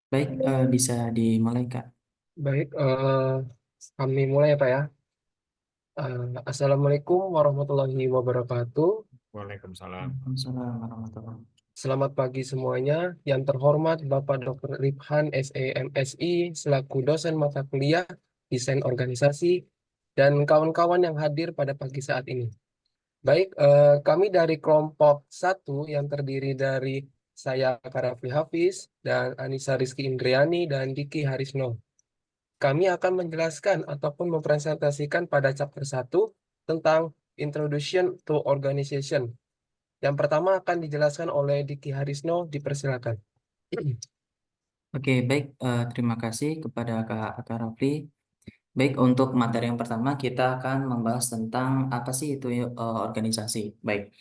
Baik, bisa dimulai, Kak. Baik, kami mulai ya Pak ya. Assalamualaikum warahmatullahi wabarakatuh. Waalaikumsalam. Waalaikumsalam warahmatullahi wabarakatuh. Selamat pagi semuanya. Yang terhormat Bapak Dr. Rifhan SEMSI selaku dosen mata kuliah Desain Organisasi dan kawan-kawan yang hadir pada pagi saat ini. Baik, kami dari kelompok satu yang terdiri dari saya Karafi Hafiz dan Anissa Rizky Indriani dan Diki Harisno. Kami akan menjelaskan ataupun mempresentasikan pada chapter satu tentang Introduction to Organization. Yang pertama akan dijelaskan oleh Diki Harisno, dipersilakan. Oke, baik. Terima kasih kepada Kak Kak Rafli. Baik, untuk materi yang pertama kita akan membahas tentang apa sih itu organisasi. Baik.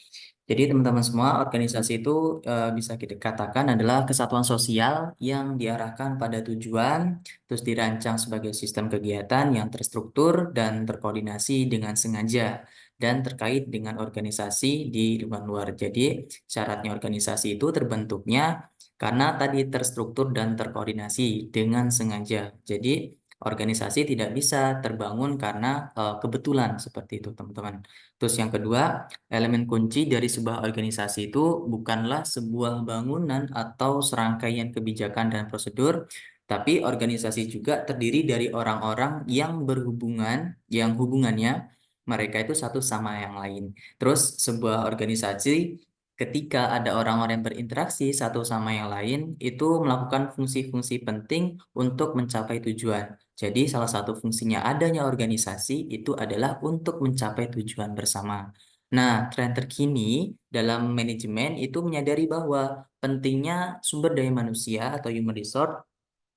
Jadi teman-teman semua, organisasi itu bisa kita katakan adalah kesatuan sosial yang diarahkan pada tujuan, terus dirancang sebagai sistem kegiatan yang terstruktur dan terkoordinasi dengan sengaja dan terkait dengan organisasi di lingkungan luar. Jadi syaratnya organisasi itu terbentuknya karena tadi terstruktur dan terkoordinasi dengan sengaja. Jadi organisasi tidak bisa terbangun karena kebetulan seperti itu, teman-teman. Terus yang kedua, elemen kunci dari sebuah organisasi itu bukanlah sebuah bangunan atau serangkaian kebijakan dan prosedur, tapi organisasi juga terdiri dari orang-orang yang berhubungan, yang hubungannya mereka itu satu sama yang lain. Terus sebuah organisasi ketika ada orang-orang yang berinteraksi satu sama yang lain itu melakukan fungsi-fungsi penting untuk mencapai tujuan. Jadi salah satu fungsinya adanya organisasi itu adalah untuk mencapai tujuan bersama. Nah, tren terkini dalam manajemen itu menyadari bahwa pentingnya sumber daya manusia atau human resource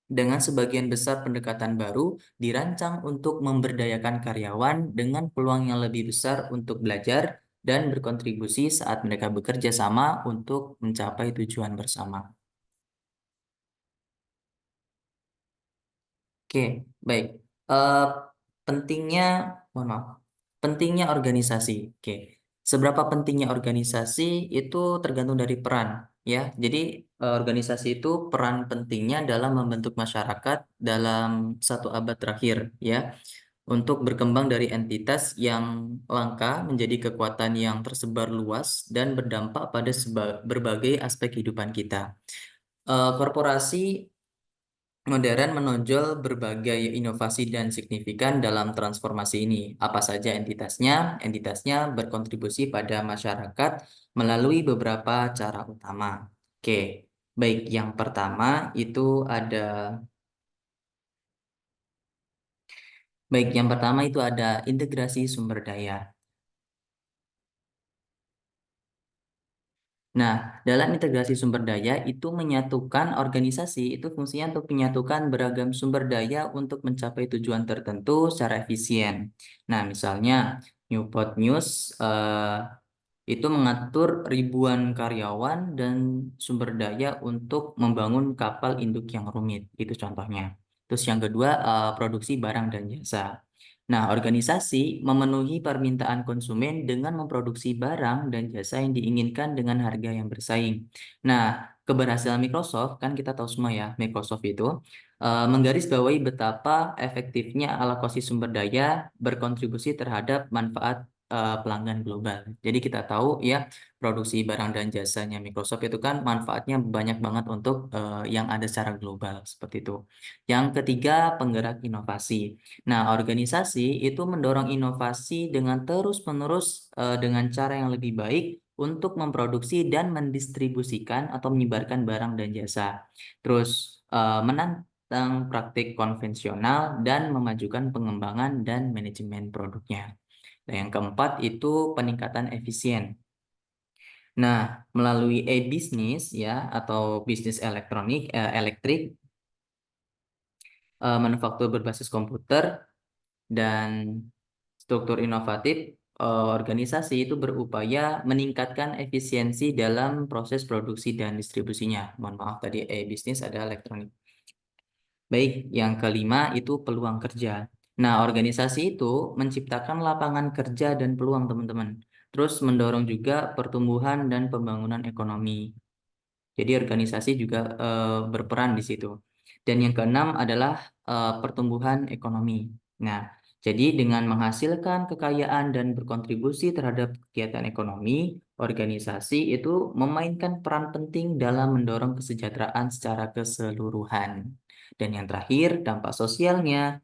dengan sebagian besar pendekatan baru dirancang untuk memberdayakan karyawan dengan peluang yang lebih besar untuk belajar dan berkontribusi saat mereka bekerja sama untuk mencapai tujuan bersama. Oke, baik. Eh, pentingnya, mohon maaf, pentingnya organisasi. Oke, seberapa pentingnya organisasi itu tergantung dari peran, ya. Jadi organisasi itu peran pentingnya dalam membentuk masyarakat dalam satu abad terakhir, ya, untuk berkembang dari entitas yang langka menjadi kekuatan yang tersebar luas dan berdampak pada berbagai aspek kehidupan kita. Korporasi modern menonjol berbagai inovasi dan signifikan dalam transformasi ini. Apa saja entitasnya? Entitasnya berkontribusi pada masyarakat melalui beberapa cara utama. Oke, baik. Yang pertama itu ada, integrasi sumber daya. Nah, dalam integrasi sumber daya itu menyatukan organisasi itu fungsinya untuk menyatukan beragam sumber daya untuk mencapai tujuan tertentu secara efisien. Nah, misalnya Newport News itu mengatur ribuan karyawan dan sumber daya untuk membangun kapal induk yang rumit. Itu contohnya. Terus yang kedua, produksi barang dan jasa. Nah, organisasi memenuhi permintaan konsumen dengan memproduksi barang dan jasa yang diinginkan dengan harga yang bersaing. Nah, keberhasilan Microsoft, kan kita tahu semua ya, Microsoft itu menggarisbawahi betapa efektifnya alokasi sumber daya berkontribusi terhadap manfaat pelanggan global. Jadi kita tahu ya, produksi barang dan jasanya Microsoft itu kan manfaatnya banyak banget untuk yang ada secara global seperti itu. Yang ketiga, penggerak inovasi. Nah, organisasi itu mendorong inovasi dengan terus-menerus dengan cara yang lebih baik untuk memproduksi dan mendistribusikan atau menyebarkan barang dan jasa. Terus menantang praktik konvensional dan memajukan pengembangan dan manajemen produknya. Nah, yang keempat itu peningkatan efisien. Nah, melalui e-bisnis ya atau bisnis elektronik, elektrik, manufaktur berbasis komputer dan struktur inovatif, organisasi itu berupaya meningkatkan efisiensi dalam proses produksi dan distribusinya. Mohon maaf tadi e-bisnis ada elektronik. Baik, yang kelima itu peluang kerja. Nah, organisasi itu menciptakan lapangan kerja dan peluang, teman-teman. Terus mendorong juga pertumbuhan dan pembangunan ekonomi. Jadi organisasi juga berperan di situ. Dan yang keenam adalah pertumbuhan ekonomi. Nah, jadi dengan menghasilkan kekayaan dan berkontribusi terhadap kegiatan ekonomi, organisasi itu memainkan peran penting dalam mendorong kesejahteraan secara keseluruhan. Dan yang terakhir, dampak sosialnya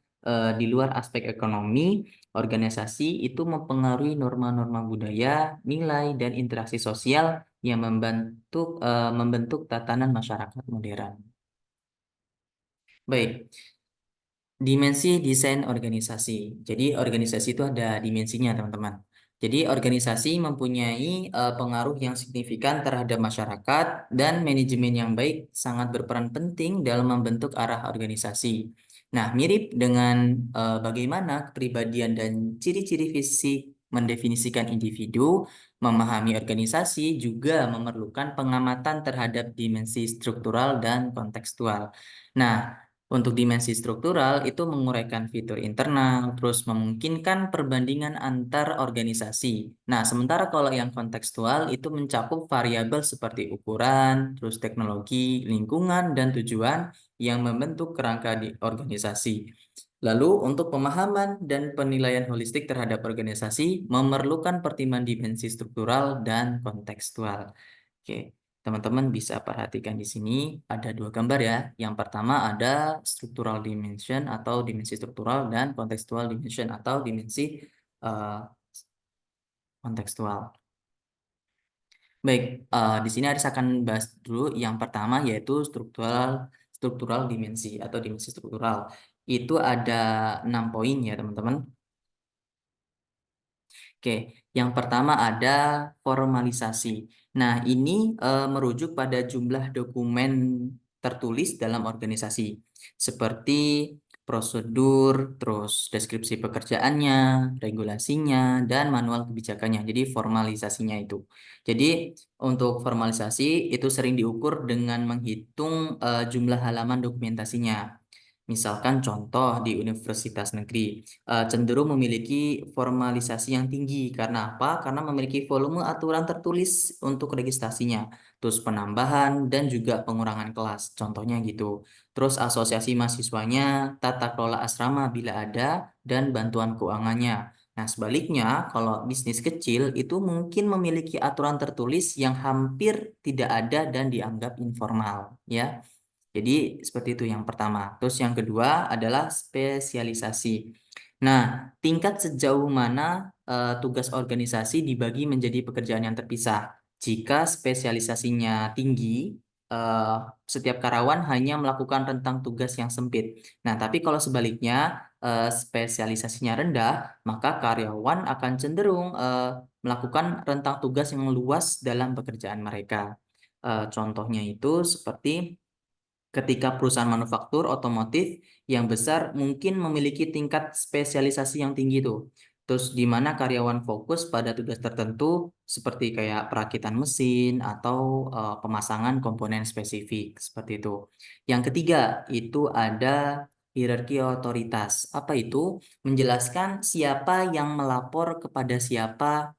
di luar aspek ekonomi, organisasi itu mempengaruhi norma-norma budaya, nilai, dan interaksi sosial yang membentuk tatanan masyarakat modern. Baik, dimensi desain organisasi. Jadi organisasi itu ada dimensinya, teman-teman. Jadi organisasi mempunyai pengaruh yang signifikan terhadap masyarakat dan manajemen yang baik sangat berperan penting dalam membentuk arah organisasi. Nah, mirip dengan bagaimana kepribadian dan ciri-ciri fisik mendefinisikan individu, memahami organisasi juga memerlukan pengamatan terhadap dimensi struktural dan kontekstual. Nah, untuk dimensi struktural itu menguraikan fitur internal, terus memungkinkan perbandingan antar organisasi. Nah, sementara kalau yang kontekstual itu mencakup variabel seperti ukuran, terus teknologi, lingkungan, dan tujuan yang membentuk kerangka di organisasi. Lalu, untuk pemahaman dan penilaian holistik terhadap organisasi memerlukan pertimbangan dimensi struktural dan kontekstual. Oke, teman-teman bisa perhatikan di sini ada dua gambar ya. Yang pertama ada structural dimension atau dimensi struktural dan contextual dimension atau dimensi eh, kontekstual. Baik, di sini Aris akan bahas dulu yang pertama yaitu struktural struktural dimensi atau dimensi struktural. Itu ada 6 poin ya teman-teman. Oke, yang pertama ada formalisasi. Nah, ini merujuk pada jumlah dokumen tertulis dalam organisasi, seperti prosedur, terus deskripsi pekerjaannya, regulasinya, dan manual kebijakannya. Jadi formalisasinya itu. Jadi untuk formalisasi itu sering diukur dengan menghitung jumlah halaman dokumentasinya. Misalkan contoh di universitas negeri cenderung memiliki formalisasi yang tinggi. Karena apa? Karena memiliki volume aturan tertulis untuk registrasinya, terus penambahan dan juga pengurangan kelas. Contohnya gitu. Terus asosiasi mahasiswanya, tata kelola asrama bila ada, dan bantuan keuangannya. Nah, sebaliknya, kalau bisnis kecil itu mungkin memiliki aturan tertulis yang hampir tidak ada dan dianggap informal, ya. Jadi seperti itu yang pertama. Terus yang kedua adalah spesialisasi. Nah, tingkat sejauh mana tugas organisasi dibagi menjadi pekerjaan yang terpisah. Jika spesialisasinya tinggi, eh, setiap karyawan hanya melakukan rentang tugas yang sempit. Nah, tapi kalau sebaliknya spesialisasinya rendah, maka karyawan akan cenderung melakukan rentang tugas yang luas dalam pekerjaan mereka. Contohnya itu seperti ketika perusahaan manufaktur otomotif yang besar mungkin memiliki tingkat spesialisasi yang tinggi tuh. Terus di mana karyawan fokus pada tugas tertentu seperti kayak perakitan mesin atau pemasangan komponen spesifik seperti itu. Yang ketiga itu ada hierarki otoritas. Apa itu? Menjelaskan siapa yang melapor kepada siapa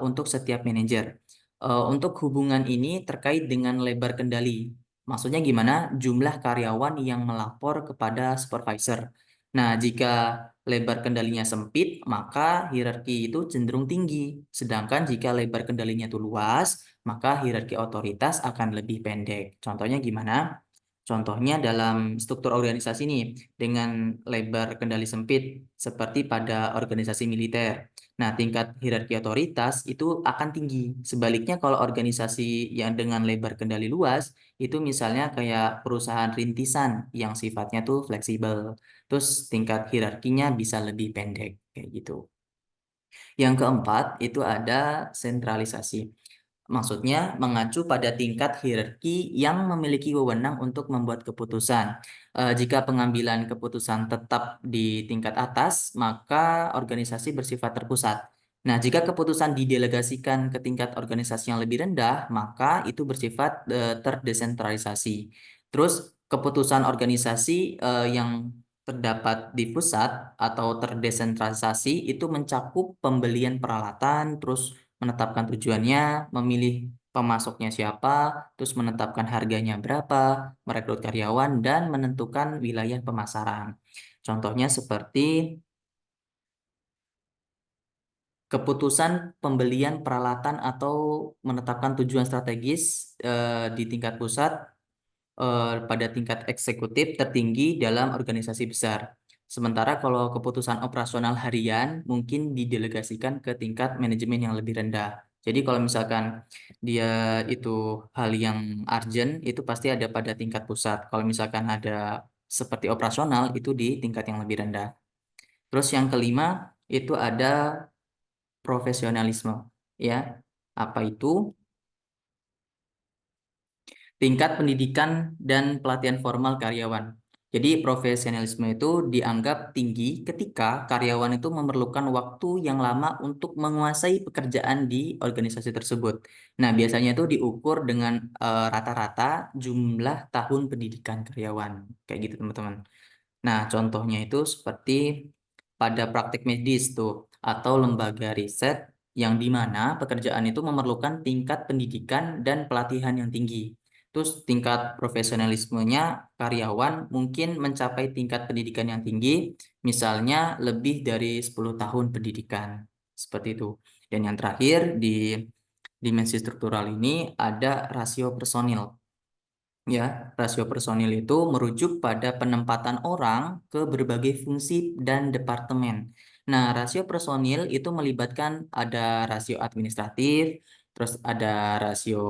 untuk setiap manajer. Untuk hubungan ini terkait dengan lebar kendali. Maksudnya gimana? Jumlah karyawan yang melapor kepada supervisor. Nah, jika lebar kendalinya sempit, maka hierarki itu cenderung tinggi. Sedangkan jika lebar kendalinya itu luas, maka hierarki otoritas akan lebih pendek. Contohnya gimana? Contohnya dalam struktur organisasi ini dengan lebar kendali sempit seperti pada organisasi militer. Nah, tingkat hierarki otoritas itu akan tinggi. Sebaliknya kalau organisasi yang dengan lebar kendali luas itu misalnya kayak perusahaan rintisan yang sifatnya tuh fleksibel. Terus tingkat hierarkinya bisa lebih pendek kayak gitu. Yang keempat itu ada sentralisasi. Maksudnya mengacu pada tingkat hierarki yang memiliki wewenang untuk membuat keputusan. Jika pengambilan keputusan tetap di tingkat atas, maka organisasi bersifat terpusat. Nah, jika keputusan didelegasikan ke tingkat organisasi yang lebih rendah, maka itu bersifat terdesentralisasi. Terus keputusan organisasi yang terdapat di pusat atau terdesentralisasi itu mencakup pembelian peralatan, terus menetapkan tujuannya, memilih pemasoknya siapa, terus menetapkan harganya berapa, merekrut karyawan, dan menentukan wilayah pemasaran. Contohnya seperti keputusan pembelian peralatan atau menetapkan tujuan strategis di tingkat pusat pada tingkat eksekutif tertinggi dalam organisasi besar. Sementara kalau keputusan operasional harian mungkin didelegasikan ke tingkat manajemen yang lebih rendah. Jadi kalau misalkan dia itu hal yang urgent itu pasti ada pada tingkat pusat. Kalau misalkan ada seperti operasional itu di tingkat yang lebih rendah. Terus yang kelima itu ada profesionalisme, ya. Apa itu? Tingkat pendidikan dan pelatihan formal karyawan. Jadi profesionalisme itu dianggap tinggi ketika karyawan itu memerlukan waktu yang lama untuk menguasai pekerjaan di organisasi tersebut. Nah, biasanya itu diukur dengan rata-rata jumlah tahun pendidikan karyawan. Kayak gitu, teman-teman. Nah, contohnya itu seperti pada praktik medis tuh atau lembaga riset yang di mana pekerjaan itu memerlukan tingkat pendidikan dan pelatihan yang tinggi. Terus tingkat profesionalismenya karyawan mungkin mencapai tingkat pendidikan yang tinggi, misalnya lebih dari 10 tahun pendidikan. Seperti itu. Dan yang terakhir di dimensi struktural ini ada rasio personil. Ya, rasio personil itu merujuk pada penempatan orang ke berbagai fungsi dan departemen. Nah, rasio personil itu melibatkan ada rasio administratif, terus ada rasio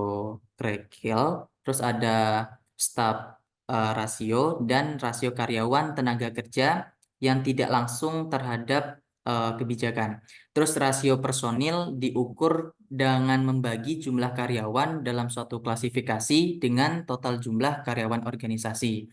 krekel, terus ada staf rasio dan rasio karyawan tenaga kerja yang tidak langsung terhadap kebijakan. Terus rasio personil diukur dengan membagi jumlah karyawan dalam suatu klasifikasi dengan total jumlah karyawan organisasi.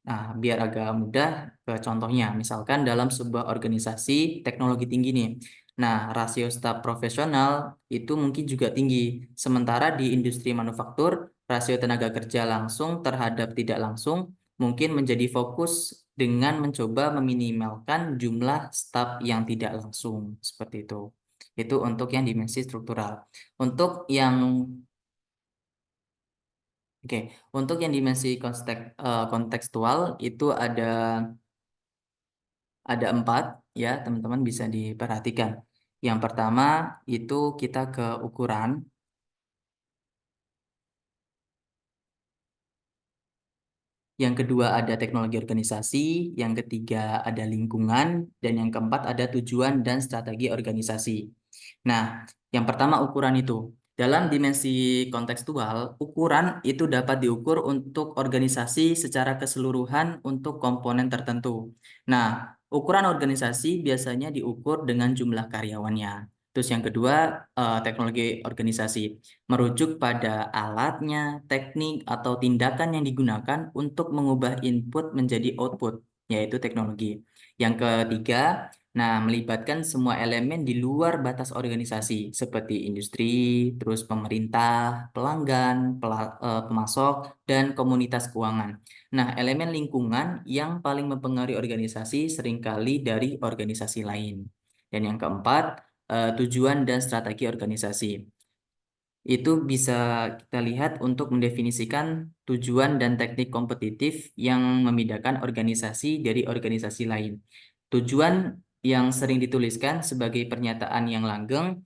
Nah, biar agak mudah ke contohnya, misalkan dalam sebuah organisasi teknologi tinggi nih. Nah, rasio staf profesional itu mungkin juga tinggi. Sementara di industri manufaktur, rasio tenaga kerja langsung terhadap tidak langsung mungkin menjadi fokus dengan mencoba meminimalkan jumlah staf yang tidak langsung. Seperti itu. Itu untuk yang dimensi struktural. Untuk yang Oke, untuk yang dimensi kontekstual itu ada empat, ya teman-teman bisa diperhatikan. Yang pertama itu kita ke ukuran. Yang kedua ada teknologi organisasi, yang ketiga ada lingkungan, dan yang keempat ada tujuan dan strategi organisasi. Nah, yang pertama ukuran itu. Dalam dimensi kontekstual, ukuran itu dapat diukur untuk organisasi secara keseluruhan untuk komponen tertentu. Nah, ukuran organisasi biasanya diukur dengan jumlah karyawannya. Terus yang kedua, teknologi organisasi merujuk pada alatnya, teknik, atau tindakan yang digunakan untuk mengubah input menjadi output, yaitu teknologi. Yang ketiga, nah, melibatkan semua elemen di luar batas organisasi, seperti industri, terus pemerintah, pelanggan, pemasok, dan komunitas keuangan. Nah, elemen lingkungan yang paling mempengaruhi organisasi seringkali dari organisasi lain. Dan yang keempat, tujuan dan strategi organisasi. Itu bisa kita lihat untuk mendefinisikan tujuan dan teknik kompetitif yang membedakan organisasi dari organisasi lain. Tujuan yang sering dituliskan sebagai pernyataan yang langgeng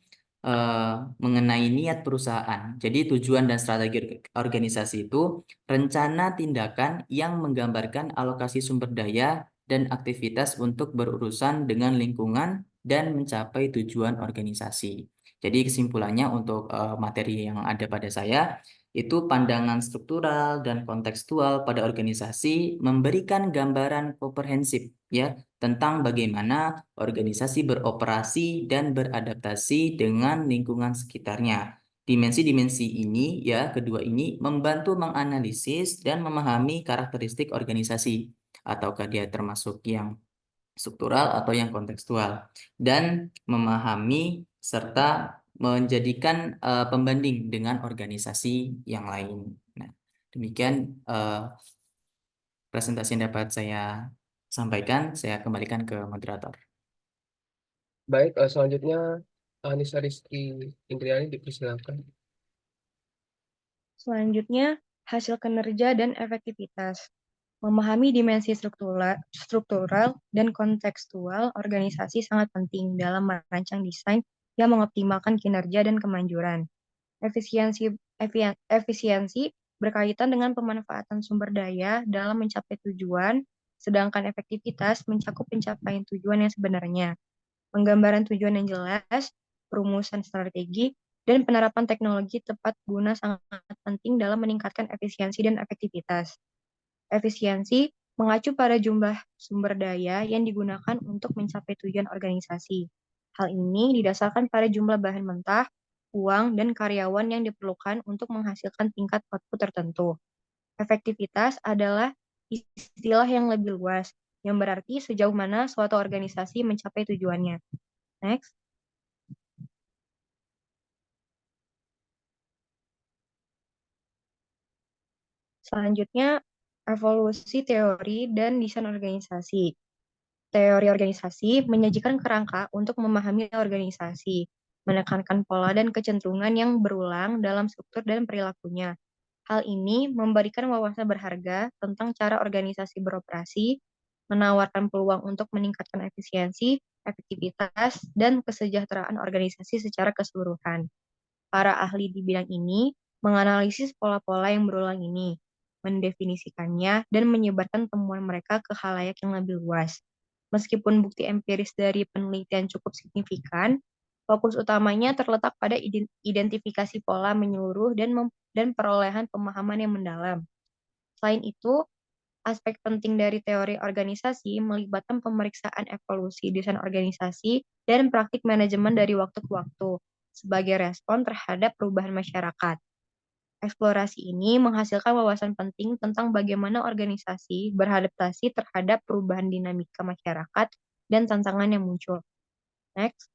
mengenai niat perusahaan. Jadi tujuan dan strategi organisasi itu rencana tindakan yang menggambarkan alokasi sumber daya dan aktivitas untuk berurusan dengan lingkungan dan mencapai tujuan organisasi. Jadi kesimpulannya untuk materi yang ada pada saya itu pandangan struktural dan kontekstual pada organisasi memberikan gambaran komprehensif, ya, tentang bagaimana organisasi beroperasi dan beradaptasi dengan lingkungan sekitarnya. Dimensi-dimensi ini, ya, kedua ini membantu menganalisis dan memahami karakteristik organisasi, ataukah dia termasuk yang struktural atau yang kontekstual, dan memahami serta menjadikan pembanding dengan organisasi yang lain. Nah, demikian presentasi yang dapat saya sampaikan. Saya kembalikan ke moderator. Baik, selanjutnya Anissa Rizky Indriani dipersilakan. Selanjutnya, hasil kinerja dan efektivitas. Memahami dimensi struktural dan kontekstual organisasi sangat penting dalam merancang desain yang mengoptimalkan kinerja dan kemanjuran. Efisiensi berkaitan dengan pemanfaatan sumber daya dalam mencapai tujuan, sedangkan efektivitas mencakup pencapaian tujuan yang sebenarnya. Penggambaran tujuan yang jelas, perumusan strategi, dan penerapan teknologi tepat guna sangat penting dalam meningkatkan efisiensi dan efektivitas. Efisiensi mengacu pada jumlah sumber daya yang digunakan untuk mencapai tujuan organisasi. Hal ini didasarkan pada jumlah bahan mentah, uang, dan karyawan yang diperlukan untuk menghasilkan tingkat output tertentu. Efektivitas adalah istilah yang lebih luas, yang berarti sejauh mana suatu organisasi mencapai tujuannya. Next. Selanjutnya, evolusi teori dan desain organisasi. Teori organisasi menyajikan kerangka untuk memahami organisasi, menekankan pola dan kecenderungan yang berulang dalam struktur dan perilakunya. Hal ini memberikan wawasan berharga tentang cara organisasi beroperasi, menawarkan peluang untuk meningkatkan efisiensi, efektivitas, dan kesejahteraan organisasi secara keseluruhan. Para ahli di bidang ini menganalisis pola-pola yang berulang ini, mendefinisikannya, dan menyebarkan temuan mereka ke khalayak yang lebih luas. Meskipun bukti empiris dari penelitian cukup signifikan, fokus utamanya terletak pada identifikasi pola menyeluruh dan perolehan pemahaman yang mendalam. Selain itu, aspek penting dari teori organisasi melibatkan pemeriksaan evolusi desain organisasi dan praktik manajemen dari waktu ke waktu sebagai respon terhadap perubahan masyarakat. Eksplorasi ini menghasilkan wawasan penting tentang bagaimana organisasi beradaptasi terhadap perubahan dinamika masyarakat dan tantangan yang muncul. Next.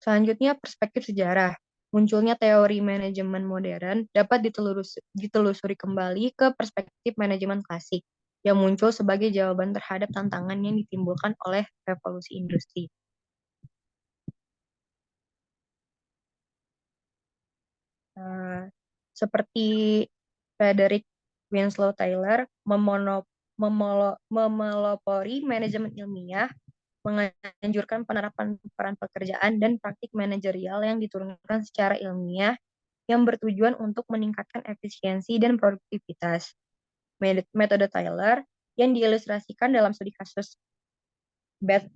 Selanjutnya, perspektif sejarah. Munculnya teori manajemen modern dapat ditelusuri kembali ke perspektif manajemen klasik yang muncul sebagai jawaban terhadap tantangan yang ditimbulkan oleh revolusi industri. Seperti Frederick Winslow Taylor memelopori manajemen ilmiah, menganjurkan penerapan peran pekerjaan dan praktik manajerial yang diturunkan secara ilmiah yang bertujuan untuk meningkatkan efisiensi dan produktivitas. Metode Taylor yang diilustrasikan dalam studi kasus Beth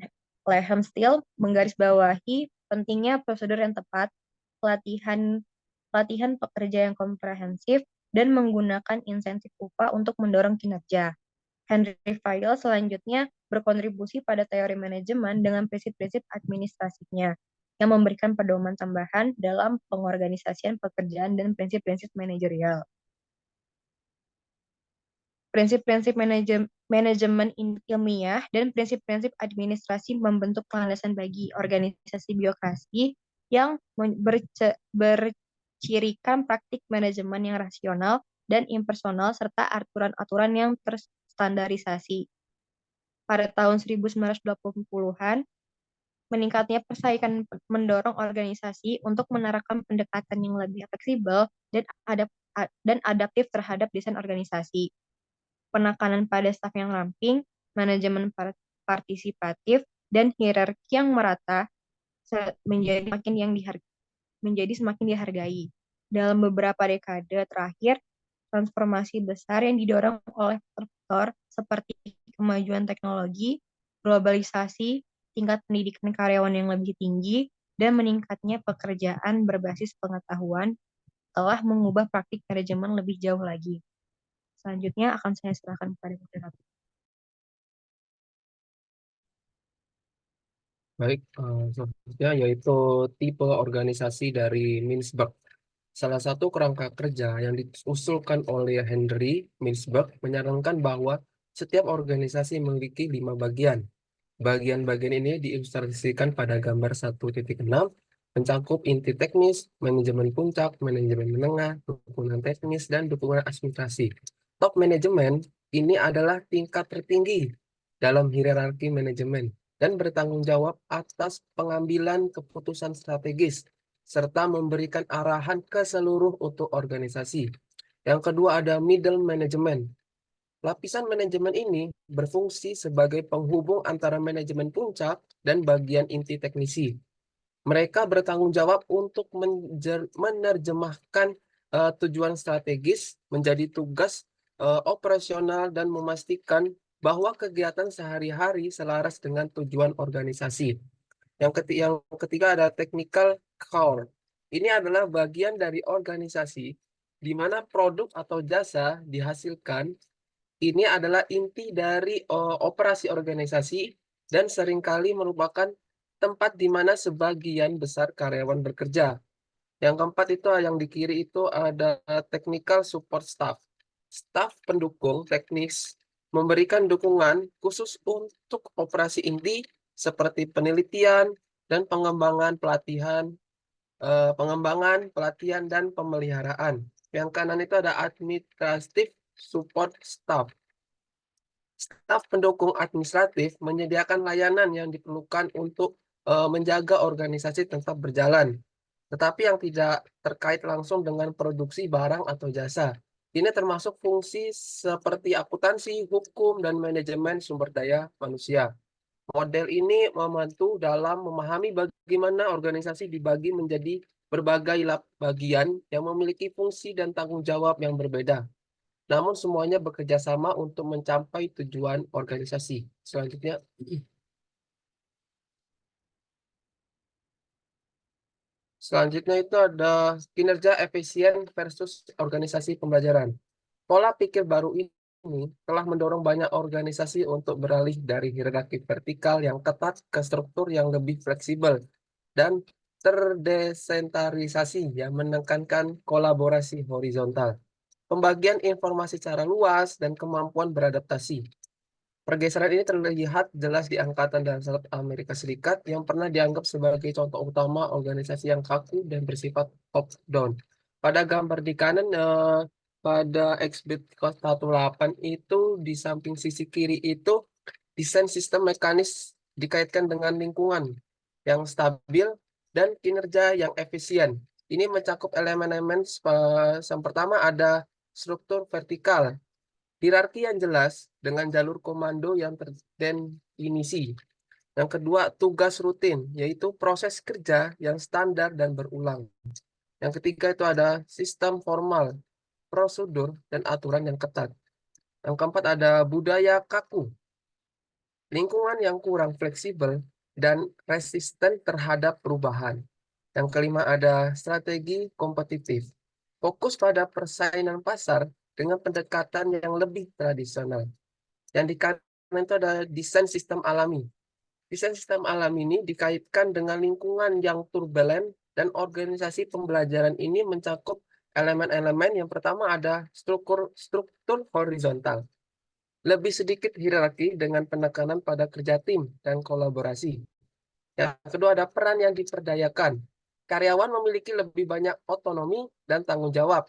Lehem Steel menggarisbawahi pentingnya prosedur yang tepat, pelatihan pelatihan pekerja yang komprehensif, dan menggunakan insentif upah untuk mendorong kinerja. Henry Fayol selanjutnya berkontribusi pada teori manajemen dengan prinsip-prinsip administrasinya, yang memberikan pedoman tambahan dalam pengorganisasian pekerjaan dan prinsip-prinsip manajerial. Prinsip-prinsip manajemen ilmiah dan prinsip-prinsip administrasi membentuk landasan bagi organisasi birokrasi yang bercirikan praktik manajemen yang rasional dan impersonal serta aturan-aturan yang terstandarisasi. Pada tahun 1980-an, meningkatnya persaingan mendorong organisasi untuk menerapkan pendekatan yang lebih fleksibel dan adaptif terhadap desain organisasi. Penekanan pada staf yang ramping, manajemen partisipatif, dan hierarki yang merata menjadi semakin dihargai. Dalam beberapa dekade terakhir, transformasi besar yang didorong oleh faktor seperti kemajuan teknologi, globalisasi, tingkat pendidikan karyawan yang lebih tinggi, dan meningkatnya pekerjaan berbasis pengetahuan telah mengubah praktik manajemen lebih jauh lagi. Selanjutnya akan saya serahkan kepada moderator. Baik, selanjutnya yaitu tipe organisasi dari Mintzberg. Salah satu kerangka kerja yang diusulkan oleh Henry Mintzberg menyarankan bahwa setiap organisasi memiliki 5 bagian. Bagian-bagian ini diilustrasikan pada gambar 1.6, mencakup inti teknis, manajemen puncak, manajemen menengah, dukungan teknis, dan dukungan administrasi. Top manajemen ini adalah tingkat tertinggi dalam hierarki manajemen. dan bertanggung jawab atas pengambilan keputusan strategis, serta memberikan arahan ke seluruh untuk organisasi. Yang kedua ada middle management. Lapisan manajemen ini berfungsi sebagai penghubung antara manajemen puncak dan bagian inti teknisi. Mereka bertanggung jawab untuk menerjemahkan tujuan strategis menjadi tugas operasional dan memastikan bahwa kegiatan sehari-hari selaras dengan tujuan organisasi. Yang ketiga ada technical core. Ini adalah bagian dari organisasi di mana produk atau jasa dihasilkan. Ini adalah inti dari operasi organisasi dan seringkali merupakan tempat di mana sebagian besar karyawan bekerja. Yang keempat itu yang di kiri itu ada technical support staff. Staf pendukung teknis memberikan dukungan khusus untuk operasi inti seperti penelitian dan pengembangan, pelatihan, dan pemeliharaan. Yang kanan itu ada administrative support staff. Staf pendukung administratif menyediakan layanan yang diperlukan untuk menjaga organisasi tetap berjalan, tetapi yang tidak terkait langsung dengan produksi barang atau jasa. Ini termasuk fungsi seperti akuntansi, hukum, dan manajemen sumber daya manusia. Model ini membantu dalam memahami bagaimana organisasi dibagi menjadi berbagai bagian yang memiliki fungsi dan tanggung jawab yang berbeda. Namun semuanya bekerja sama untuk mencapai tujuan organisasi. Selanjutnya itu ada kinerja efisien versus organisasi pembelajaran. Pola pikir baru ini telah mendorong banyak organisasi untuk beralih dari hierarki vertikal yang ketat ke struktur yang lebih fleksibel dan terdesentralisasi yang menekankan kolaborasi horizontal, pembagian informasi secara luas, dan kemampuan beradaptasi. Pergeseran ini terlihat jelas di Angkatan Darat Amerika Serikat yang pernah dianggap sebagai contoh utama organisasi yang kaku dan bersifat top-down. Pada gambar di kanan, pada Exhibit 18 itu di samping sisi kiri itu desain sistem mekanis dikaitkan dengan lingkungan yang stabil dan kinerja yang efisien. Ini mencakup elemen-elemen yang pertama ada struktur vertikal, hierarki yang jelas dengan jalur komando yang terdefinisi. Yang kedua, tugas rutin, yaitu proses kerja yang standar dan berulang. Yang ketiga itu ada sistem formal, prosedur, dan aturan yang ketat. Yang keempat ada budaya kaku, lingkungan yang kurang fleksibel dan resisten terhadap perubahan. Yang kelima ada strategi kompetitif, fokus pada persaingan pasar dengan pendekatan yang lebih tradisional. Yang di kanan itu ada desain sistem alami. Desain sistem alam ini dikaitkan dengan lingkungan yang turbulent dan organisasi pembelajaran ini mencakup elemen-elemen yang pertama ada struktur horizontal. Lebih sedikit hierarki dengan penekanan pada kerja tim dan kolaborasi. Yang kedua ada peran yang diperdayakan. Karyawan memiliki lebih banyak otonomi dan tanggung jawab.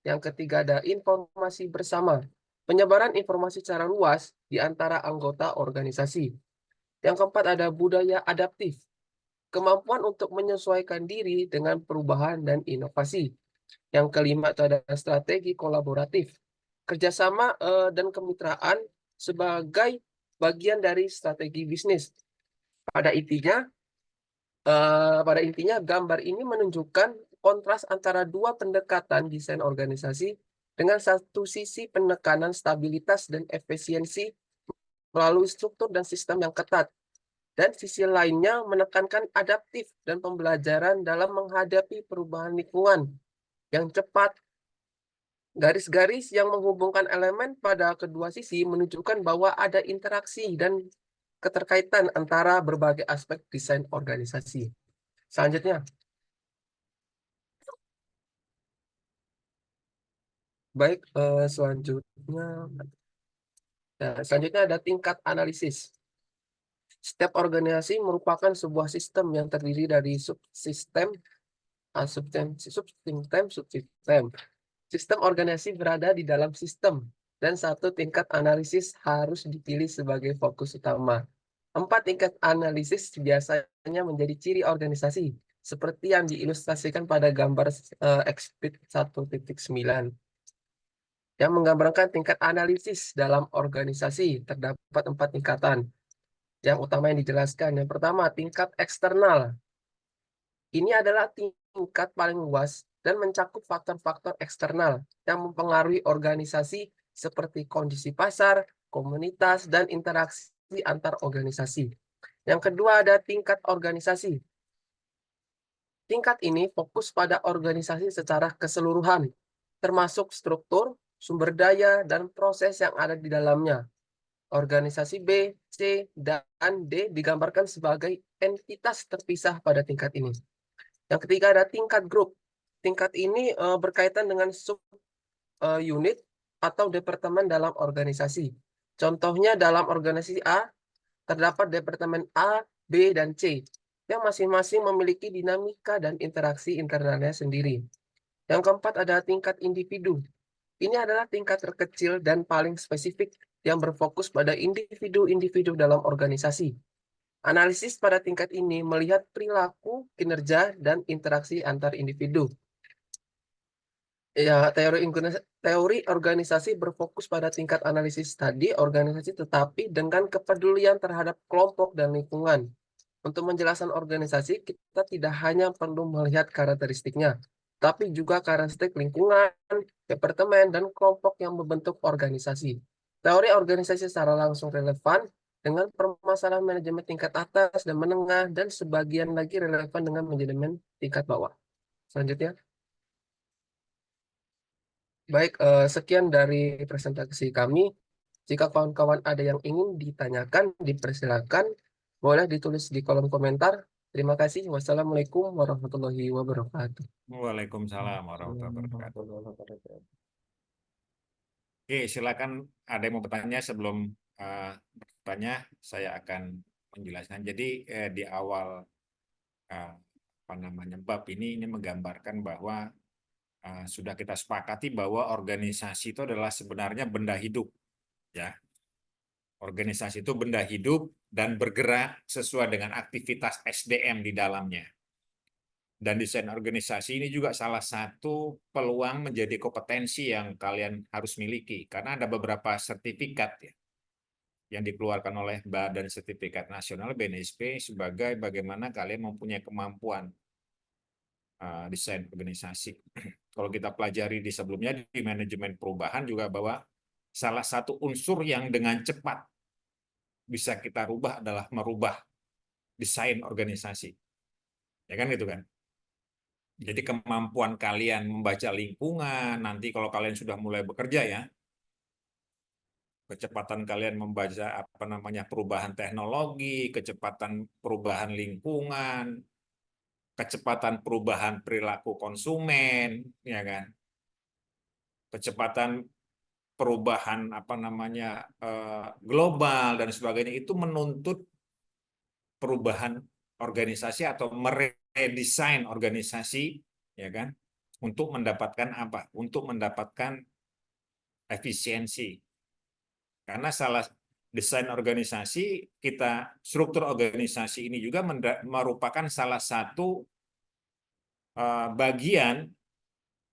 Yang ketiga ada informasi bersama. Penyebaran informasi secara luas di antara anggota organisasi. Yang keempat ada budaya adaptif. Kemampuan untuk menyesuaikan diri dengan perubahan dan inovasi. Yang kelima itu ada strategi kolaboratif. Kerjasama dan kemitraan sebagai bagian dari strategi bisnis. Pada intinya gambar ini menunjukkan kontras antara dua pendekatan desain organisasi dengan satu sisi penekanan stabilitas dan efisiensi melalui struktur dan sistem yang ketat, dan sisi lainnya menekankan adaptif dan pembelajaran dalam menghadapi perubahan lingkungan yang cepat. Garis-garis yang menghubungkan elemen pada kedua sisi menunjukkan bahwa ada interaksi dan keterkaitan antara berbagai aspek desain organisasi. Selanjutnya, selanjutnya ada tingkat analisis. Setiap organisasi merupakan sebuah sistem yang terdiri dari subsistem, subsistem. Sistem organisasi berada di dalam sistem, dan satu tingkat analisis harus dipilih sebagai fokus utama. 4 tingkat analisis biasanya menjadi ciri organisasi, seperti yang diilustrasikan pada gambar XPIT 1.9, yang menggambarkan tingkat analisis dalam organisasi. Terdapat 4 tingkatan. Yang utama yang dijelaskan. Yang pertama, tingkat eksternal. Ini adalah tingkat paling luas dan mencakup faktor-faktor eksternal yang mempengaruhi organisasi seperti kondisi pasar, komunitas, dan interaksi antar organisasi. Yang kedua ada tingkat organisasi. Tingkat ini fokus pada organisasi secara keseluruhan, termasuk struktur, sumber daya, dan proses yang ada di dalamnya. Organisasi B, C, dan D digambarkan sebagai entitas terpisah pada tingkat ini. Yang ketiga ada tingkat grup. Tingkat ini berkaitan dengan sub unit atau departemen dalam organisasi. Contohnya dalam organisasi A, terdapat departemen A, B, dan C, yang masing-masing memiliki dinamika dan interaksi internalnya sendiri. Yang keempat ada tingkat individu. Ini adalah tingkat terkecil dan paling spesifik yang berfokus pada individu-individu dalam organisasi. Analisis pada tingkat ini melihat perilaku, kinerja, dan interaksi antar individu. Ya, teori organisasi berfokus pada tingkat analisis tadi organisasi, tetapi dengan kepedulian terhadap kelompok dan lingkungan. Untuk menjelaskan organisasi, kita tidak hanya perlu melihat karakteristiknya, tapi juga karakteristik lingkungan, departemen, dan kelompok yang membentuk organisasi. Teori organisasi secara langsung relevan dengan permasalahan manajemen tingkat atas dan menengah, dan sebagian lagi relevan dengan manajemen tingkat bawah. Selanjutnya. Baik, sekian dari presentasi kami. Jika kawan-kawan ada yang ingin ditanyakan, dipersilakan. Boleh ditulis di kolom komentar. Terima kasih. Wassalamualaikum warahmatullahi wabarakatuh. Waalaikumsalam warahmatullahi wabarakatuh. Oke, silakan ada yang mau bertanya. Sebelum bertanya, saya akan menjelaskan. Jadi di awal bab ini menggambarkan bahwa sudah kita sepakati bahwa organisasi itu adalah sebenarnya benda hidup, ya. Organisasi itu benda hidup dan bergerak sesuai dengan aktivitas SDM di dalamnya. Dan desain organisasi ini juga salah satu peluang menjadi kompetensi yang kalian harus miliki, karena ada beberapa sertifikat ya, yang dikeluarkan oleh Badan Sertifikat Nasional BNSP sebagai bagaimana kalian mempunyai kemampuan desain organisasi. Kalau kita pelajari di sebelumnya di manajemen perubahan juga bahwa salah satu unsur yang dengan cepat bisa kita rubah adalah merubah desain organisasi. Ya kan gitu kan? Jadi kemampuan kalian membaca lingkungan, nanti kalau kalian sudah mulai bekerja ya, kecepatan kalian membaca perubahan teknologi, kecepatan perubahan lingkungan, kecepatan perubahan perilaku konsumen, ya kan? Kecepatan perubahan global dan sebagainya itu menuntut perubahan organisasi atau meredesain organisasi, ya kan, untuk mendapatkan apa? Untuk mendapatkan efisiensi. Karena salah desain organisasi kita, struktur organisasi ini juga merupakan salah satu bagian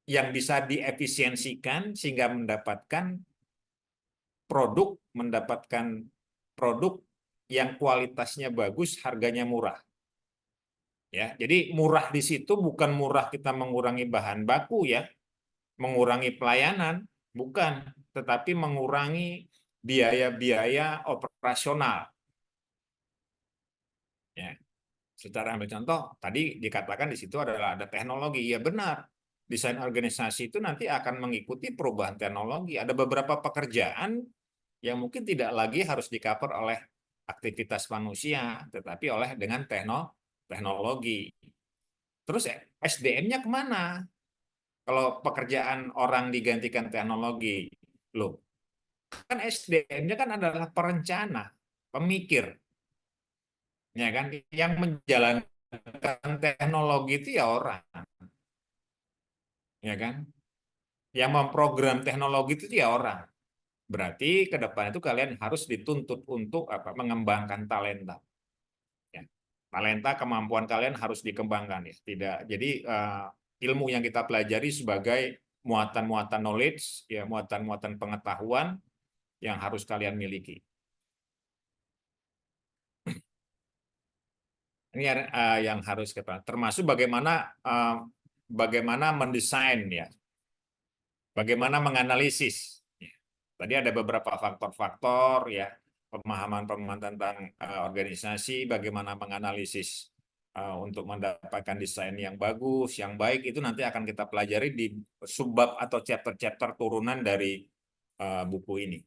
yang bisa diefisiensikan sehingga mendapatkan produk yang kualitasnya bagus, harganya murah. Ya, jadi murah di situ bukan murah kita mengurangi bahan baku ya, mengurangi pelayanan, bukan, tetapi mengurangi biaya-biaya operasional. Ya, secara ambil contoh, tadi dikatakan di situ adalah ada teknologi. Ya benar, desain organisasi itu nanti akan mengikuti perubahan teknologi. Ada beberapa pekerjaan yang mungkin tidak lagi harus di-cover oleh aktivitas manusia, tetapi dengan teknologi. Terus SDM-nya kemana? Kalau pekerjaan orang digantikan teknologi, loh, kan SDM-nya kan adalah perencana, pemikir, ya kan? Yang menjalankan teknologi itu ya orang, ya kan? Yang memprogram teknologi itu ya orang. Berarti ke depan itu kalian harus dituntut untuk apa? Mengembangkan talenta. Ya. Talenta, kemampuan kalian harus dikembangkan ya. Tidak. Jadi ilmu yang kita pelajari sebagai muatan-muatan knowledge, ya, muatan-muatan pengetahuan yang harus kalian miliki. Ini yang harus kita, termasuk bagaimana mendesain ya, bagaimana menganalisis. Tadi ada beberapa faktor-faktor ya, pemahaman tentang organisasi, bagaimana menganalisis untuk mendapatkan desain yang bagus, yang baik, itu nanti akan kita pelajari di subbab atau chapter-chapter turunan dari buku ini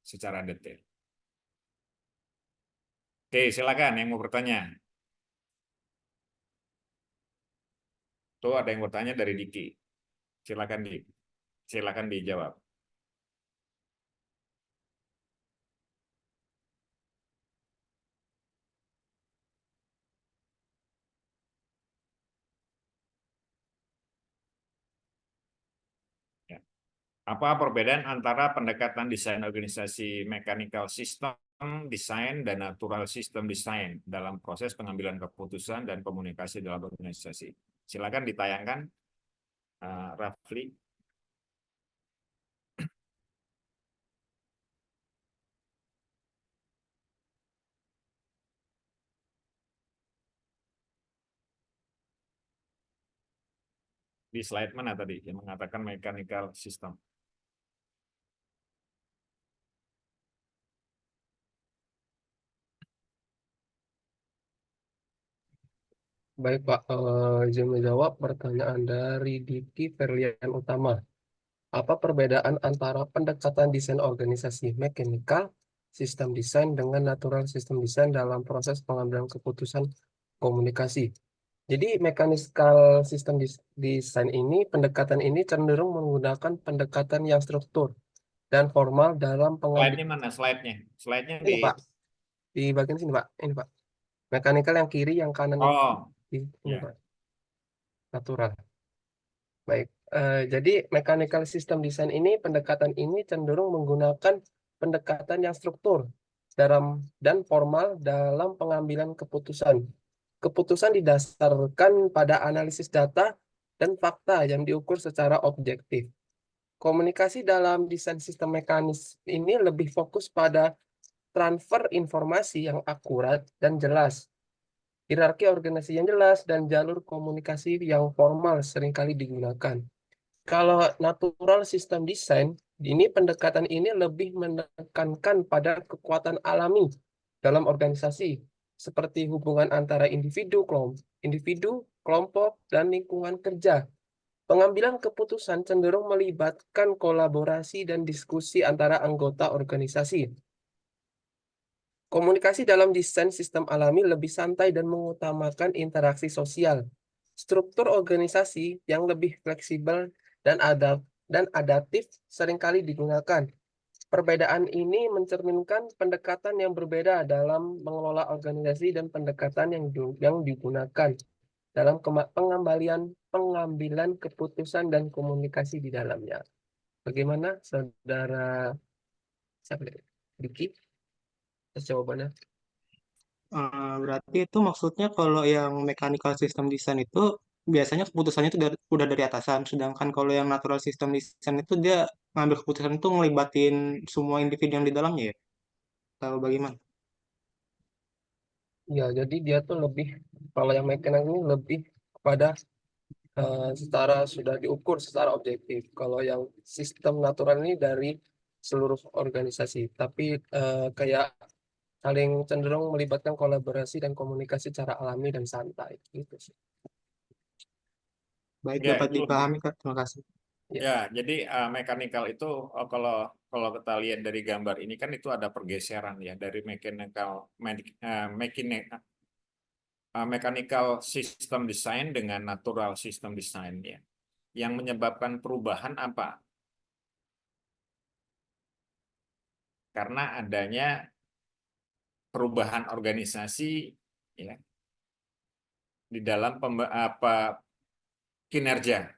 secara detail. Oke, silakan yang mau bertanya. Tuh ada yang bertanya dari Diki. Silakan dijawab. Ya. Apa perbedaan antara pendekatan desain organisasi mechanical system design dan natural system design dalam proses pengambilan keputusan dan komunikasi dalam organisasi? Silakan ditayangkan, Rafli. Di slide mana tadi yang mengatakan mechanical system? Baik Pak, izin menjawab pertanyaan dari Diki Ferlian Utama. Apa perbedaan antara pendekatan desain organisasi mechanical sistem desain dengan natural system design dalam proses pengambilan keputusan komunikasi? Jadi mechanical system design ini, pendekatan ini cenderung menggunakan pendekatan yang struktur dan formal dalam pengambilan. Slide-nya mana? Slide-nya? Slide-nya Ini di... Pak, di bagian sini Pak, ini Pak. Mechanical yang kiri, yang kanan yang Oh, ini ya. Pak, natural. Baik, jadi mechanical system design ini, pendekatan ini cenderung menggunakan pendekatan yang struktur dan formal dalam pengambilan keputusan. Keputusan didasarkan pada analisis data dan fakta yang diukur secara objektif. Komunikasi dalam desain sistem mekanis ini lebih fokus pada transfer informasi yang akurat dan jelas, hierarki organisasi yang jelas, dan jalur komunikasi yang formal seringkali digunakan. Kalau natural system design, ini pendekatan ini lebih menekankan pada kekuatan alami dalam organisasi, seperti hubungan antara individu, kelompok, dan lingkungan kerja. Pengambilan keputusan cenderung melibatkan kolaborasi dan diskusi antara anggota organisasi. Komunikasi dalam desain sistem alami lebih santai dan mengutamakan interaksi sosial. Struktur organisasi yang lebih fleksibel dan adaptif seringkali digunakan. Perbedaan ini mencerminkan pendekatan yang berbeda dalam mengelola organisasi dan pendekatan yang digunakan dalam pengambilan keputusan dan komunikasi di dalamnya. Bagaimana, Saudara Diki? Jawabannya. Berarti itu maksudnya kalau yang mechanical system design itu biasanya keputusannya itu udah dari atasan, sedangkan kalau yang natural system design itu dia ngambil keputusan itu ngelibatin semua individu yang di dalamnya ya? Atau bagaimana? Ya, jadi dia tuh lebih, kalau yang mechanical ini lebih kepada secara sudah diukur secara objektif. Kalau yang sistem natural ini dari seluruh organisasi, tapi kayak saling cenderung melibatkan kolaborasi dan komunikasi secara alami dan santai gitu sih. Baik, Ya, dapat itu lebih. dipahami Kak. Terima kasih. Ya, jadi mechanical itu kalau kita lihat dari gambar ini kan itu ada pergeseran ya dari mechanical system design dengan natural system design ya. Yang menyebabkan perubahan apa? Karena adanya perubahan organisasi ya di dalam kinerja.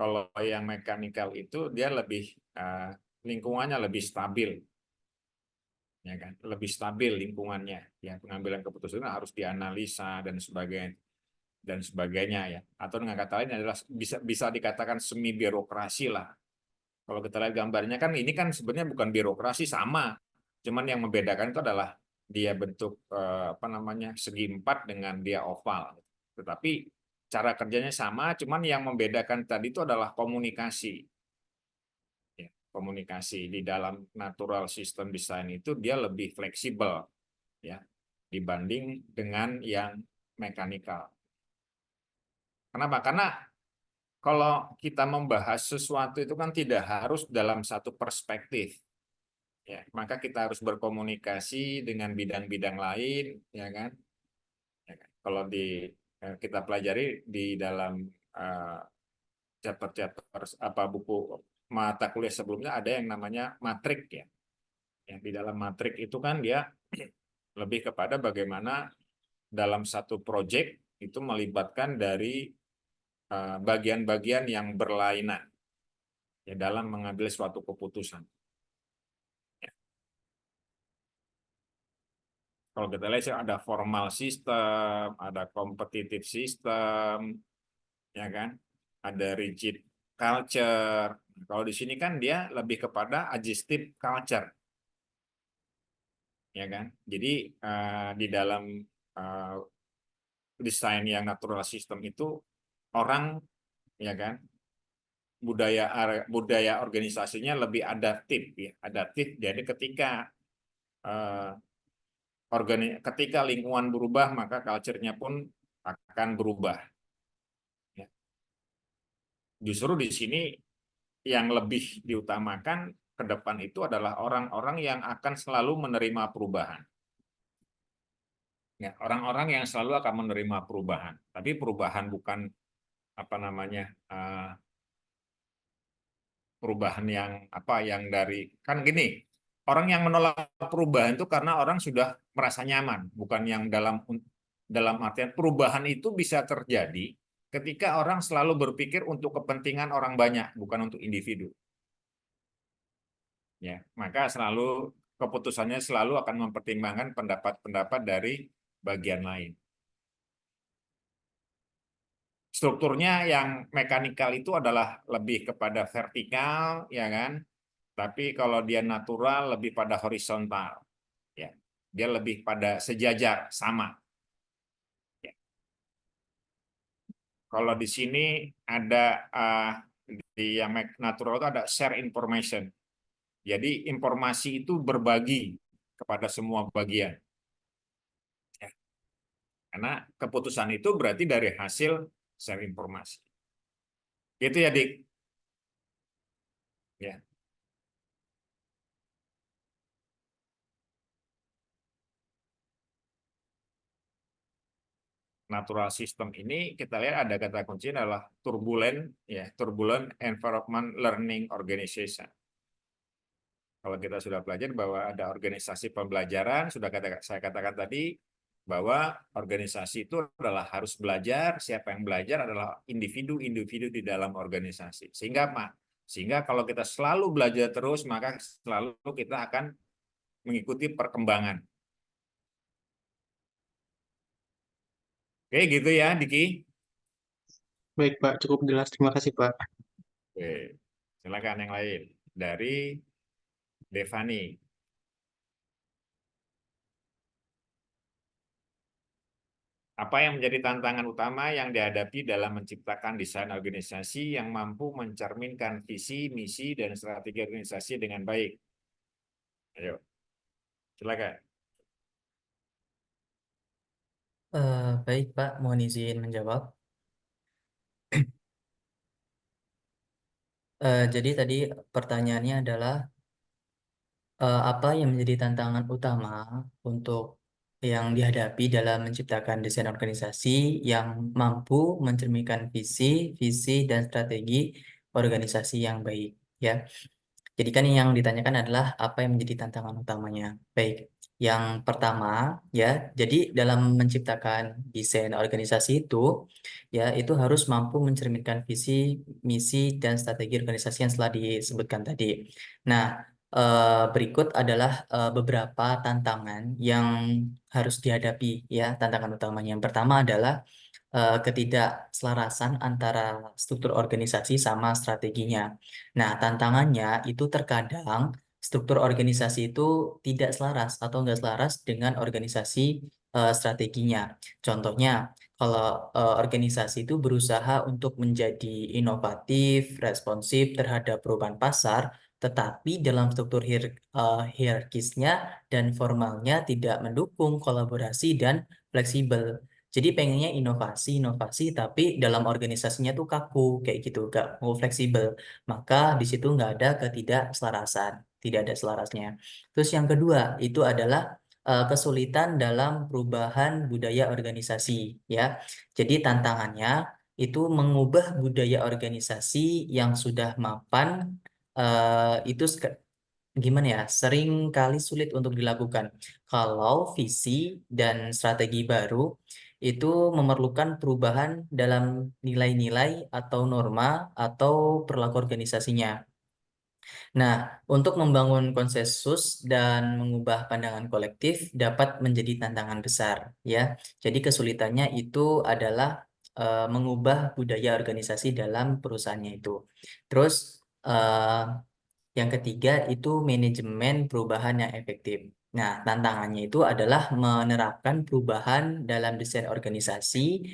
Kalau yang mekanikal itu dia lebih lingkungannya lebih stabil, ya kan? Lebih stabil lingkungannya, ya pengambilan keputusan harus dianalisa dan sebagainya ya. Atau dengan kata lain adalah bisa dikatakan semi birokrasi lah. Kalau kita lihat gambarnya kan ini kan sebenarnya bukan birokrasi, sama, cuman yang membedakan itu adalah dia bentuk apa namanya segi empat dengan dia oval. Tetapi cara kerjanya sama, cuman yang membedakan tadi itu adalah komunikasi. Ya, komunikasi di dalam natural system design itu dia lebih fleksibel ya dibanding dengan yang mekanikal. Kenapa? Karena kalau kita membahas sesuatu itu kan tidak harus dalam satu perspektif. Ya, maka kita harus berkomunikasi dengan bidang-bidang lain, ya kan? Ya kan? Kalau kita pelajari di dalam chapter-chapter apa buku mata kuliah sebelumnya ada yang namanya matrik ya. Yang di dalam matrik itu kan dia lebih kepada bagaimana dalam satu proyek itu melibatkan dari bagian-bagian yang berlainan ya dalam mengambil suatu keputusan. Ya. Kalau kita lihat ada formal system, ada competitive system, ya kan? Ada rigid culture. Kalau di sini kan dia lebih kepada adjustive culture, ya kan? Jadi di dalam desain yang natural system itu orang, ya kan? budaya organisasinya lebih adaptif ya, adaptif. Jadi ketika ketika lingkungan berubah maka culture-nya pun akan berubah. Ya. Justru di sini yang lebih diutamakan ke depan itu adalah orang-orang yang akan selalu menerima perubahan. Ya, orang-orang yang selalu akan menerima perubahan. Tapi perubahan bukan apa namanya perubahan yang dari kan gini, orang yang menolak perubahan itu karena orang sudah merasa nyaman, bukan yang dalam artian perubahan itu bisa terjadi ketika orang selalu berpikir untuk kepentingan orang banyak, bukan untuk individu. Ya, maka keputusannya selalu akan mempertimbangkan pendapat-pendapat dari bagian lain. Strukturnya yang mekanikal itu adalah lebih kepada vertikal, ya kan? Tapi kalau dia natural lebih pada horizontal, ya. Dia lebih pada sejajar, sama. Ya. Kalau di sini ada di yang natural itu ada share information. Jadi informasi itu berbagi kepada semua bagian. Ya. Karena keputusan itu berarti dari hasil share informasi. Itu ya, Dik. Ya. Natural system ini kita lihat ada kata kunci adalah turbulent environment learning organization. Kalau kita sudah belajar bahwa ada organisasi pembelajaran, saya katakan tadi bahwa organisasi itu adalah harus belajar, siapa yang belajar adalah individu-individu di dalam organisasi. Sehingga kalau kita selalu belajar terus, maka selalu kita akan mengikuti perkembangan. Oke, gitu ya, Diki. Baik, Pak. Cukup jelas. Terima kasih, Pak. Oke, silakan yang lain. Dari Devani. Apa yang menjadi tantangan utama yang dihadapi dalam menciptakan desain organisasi yang mampu mencerminkan visi, misi, dan strategi organisasi dengan baik? Ayo, silakan. Baik Pak, mohon izin menjawab. Jadi tadi pertanyaannya adalah apa yang menjadi tantangan utama untuk yang dihadapi dalam menciptakan desain organisasi yang mampu mencerminkan visi, dan strategi organisasi yang baik, ya. Jadi kan yang ditanyakan adalah apa yang menjadi tantangan utamanya. Baik, yang pertama ya, jadi dalam menciptakan desain organisasi itu harus mampu mencerminkan visi, misi, dan strategi organisasi yang telah disebutkan tadi. Nah, berikut adalah beberapa tantangan yang harus dihadapi ya, tantangan utamanya. Yang pertama adalah ketidakselarasan antara struktur organisasi sama strateginya. Nah, tantangannya itu terkadang struktur organisasi itu tidak selaras atau enggak selaras dengan organisasi strateginya. Contohnya, kalau organisasi itu berusaha untuk menjadi inovatif, responsif terhadap perubahan pasar, tetapi dalam struktur hierarkisnya dan formalnya tidak mendukung kolaborasi dan fleksibel. Jadi pengennya inovasi, inovasi, tapi dalam organisasinya tuh kaku, kayak gitu, gak mau fleksibel. Maka di situ nggak ada ketidakselarasan, tidak ada selarasnya. Terus yang kedua, itu adalah kesulitan dalam perubahan budaya organisasi, ya. Jadi tantangannya itu mengubah budaya organisasi yang sudah mapan, itu gimana ya, sering kali sulit untuk dilakukan. Kalau visi dan strategi baru itu memerlukan perubahan dalam nilai-nilai atau norma atau perilaku organisasinya. Nah, untuk membangun konsensus dan mengubah pandangan kolektif dapat menjadi tantangan besar, ya. Jadi kesulitannya itu adalah mengubah budaya organisasi dalam perusahaannya itu. Terus yang ketiga itu manajemen perubahan yang efektif. Nah, tantangannya itu adalah menerapkan perubahan dalam desain organisasi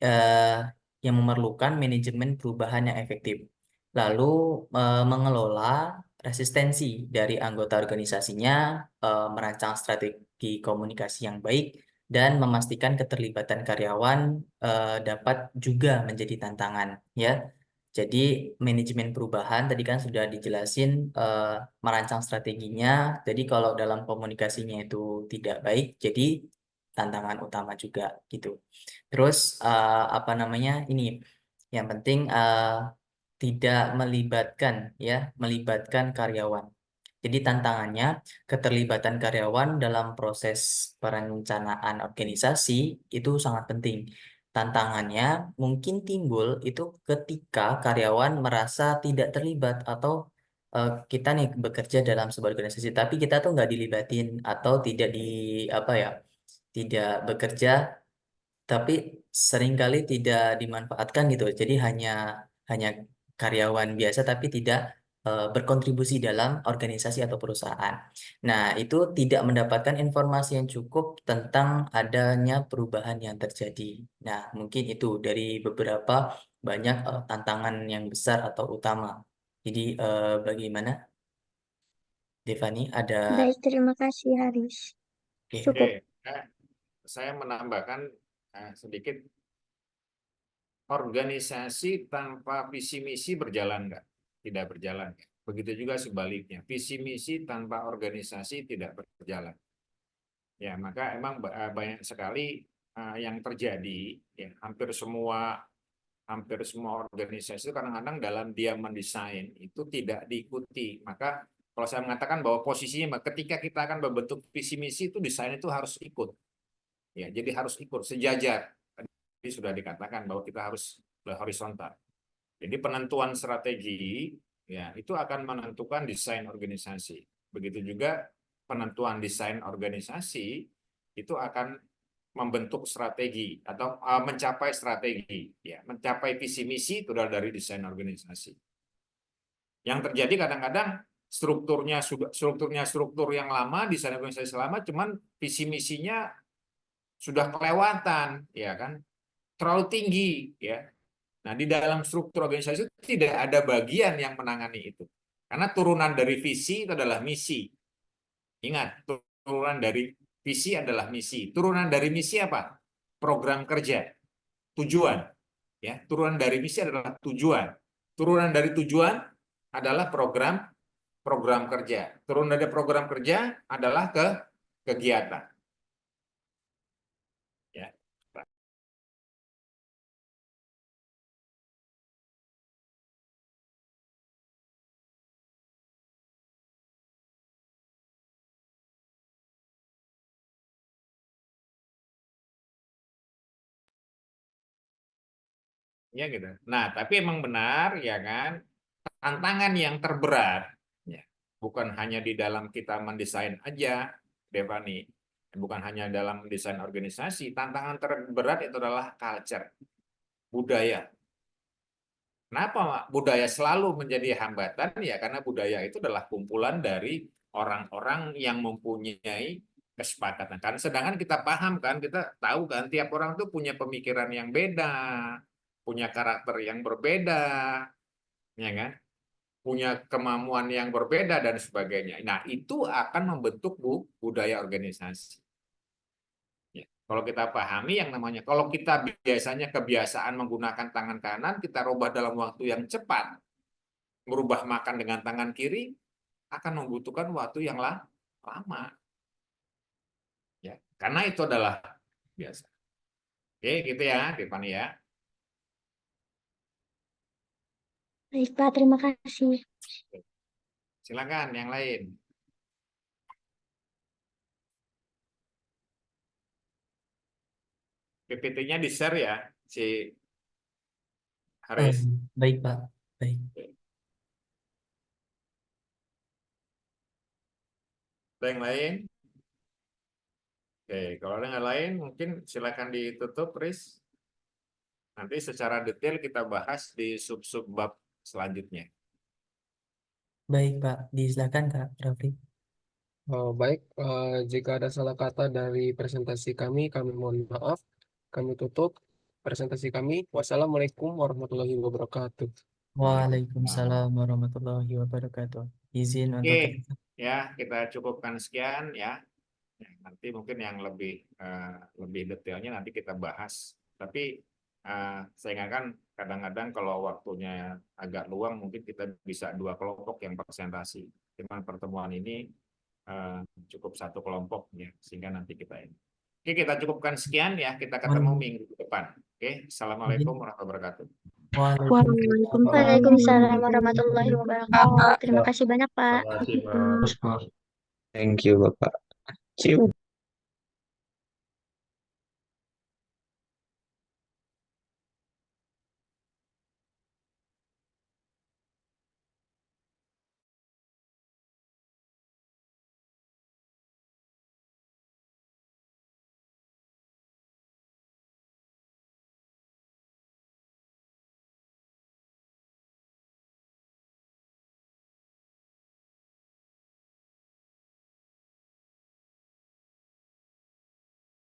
eh, yang memerlukan manajemen perubahan yang efektif. Lalu mengelola resistensi dari anggota organisasinya, merancang strategi komunikasi yang baik, dan memastikan keterlibatan karyawan dapat juga menjadi tantangan, ya. Jadi manajemen perubahan tadi kan sudah dijelasin, merancang strateginya. Jadi kalau dalam komunikasinya itu tidak baik, jadi tantangan utama juga gitu. Terus apa namanya ini? Yang penting tidak melibatkan karyawan. Jadi tantangannya keterlibatan karyawan dalam proses perencanaan organisasi itu sangat penting. Tantangannya mungkin timbul itu ketika karyawan merasa tidak terlibat atau kita nih bekerja dalam sebuah organisasi tapi kita tuh nggak dilibatin atau tidak di apa ya, tidak bekerja tapi seringkali tidak dimanfaatkan gitu. Jadi hanya karyawan biasa tapi tidak berkontribusi dalam organisasi atau perusahaan. Nah, itu tidak mendapatkan informasi yang cukup tentang adanya perubahan yang terjadi. Nah, mungkin itu dari beberapa banyak tantangan yang besar atau utama. Jadi bagaimana, Devani? Ada Baik, terima kasih Haris. Oke. Cukup. Saya menambahkan sedikit, organisasi tanpa visi misi berjalan nggak? Tidak berjalan. Begitu juga sebaliknya, visi misi tanpa organisasi tidak berjalan. Ya, maka emang banyak sekali yang terjadi, ya, hampir semua organisasi itu kadang-kadang dalam dia mendesain itu tidak diikuti. Maka kalau saya mengatakan bahwa posisinya ketika kita akan membentuk visi misi itu desain itu harus ikut. Ya, jadi harus ikut sejajar. Tadi sudah dikatakan bahwa kita harus horizontal. Jadi penentuan strategi ya itu akan menentukan desain organisasi. Begitu juga penentuan desain organisasi itu akan membentuk strategi atau mencapai strategi, ya, mencapai visi misi itu adalah dari desain organisasi. Yang terjadi kadang-kadang struktur yang lama, desain organisasi lama, cuman visi misinya sudah kelewatan, ya kan, terlalu tinggi, ya. Nah, di dalam struktur organisasi itu tidak ada bagian yang menangani itu. Karena turunan dari visi itu adalah misi. Ingat, turunan dari visi adalah misi. Turunan dari misi apa? Program kerja, tujuan. Ya, turunan dari misi adalah tujuan. Turunan dari tujuan adalah program kerja. Turunan dari program kerja adalah kegiatan. Ya gitu. Nah, tapi emang benar ya kan, tantangan yang terberat ya, bukan hanya di dalam kita mendesain aja, Devani. Bukan hanya dalam desain organisasi, tantangan terberat itu adalah culture, budaya. Kenapa budaya selalu menjadi hambatan? Ya karena budaya itu adalah kumpulan dari orang-orang yang mempunyai kesepakatan. Kan sedangkan kita paham kan, kita tahu kan tiap orang tuh punya pemikiran yang beda, punya karakter yang berbeda, ya kan? Punya kemampuan yang berbeda dan sebagainya. Nah, itu akan membentuk budaya organisasi. Ya. Kalau kita pahami yang namanya, kalau kita biasanya kebiasaan menggunakan tangan kanan, kita rubah dalam waktu yang cepat, merubah makan dengan tangan kiri, akan membutuhkan waktu yang lama. Ya, karena itu adalah biasa. Oke, gitu ya, Tiffany ya. Baik, Pak. Terima kasih. Silakan yang lain. PPT-nya di-share ya, si Haris. Baik, Pak. Baik. Ada yang lain? Oke, kalau ada yang lain mungkin silakan ditutup, Riz. Nanti secara detail kita bahas di sub-sub bab selanjutnya. Baik, Pak. Disilakan, Kak Rafli. Baik, jika ada salah kata dari presentasi kami mohon maaf. Kami tutup presentasi kami. Wassalamualaikum warahmatullahi wabarakatuh. Waalaikumsalam warahmatullahi wabarakatuh. Izin untuk Oke, ya kita cukupkan sekian ya. Nanti mungkin yang lebih detailnya nanti kita bahas. Tapi saya ingatkan kadang-kadang kalau waktunya agak luang mungkin kita bisa 2 kelompok yang presentasi. Cuman pertemuan ini cukup 1 kelompok ya, sehingga nanti kita ini. Oke, kita cukupkan sekian ya. Kita ketemu minggu depan. Oke, assalamualaikum warahmatullahi wabarakatuh. Waalaikumsalam warahmatullahi wabarakatuh. Terima kasih banyak, Pak. Thank you, Bapak. Cium.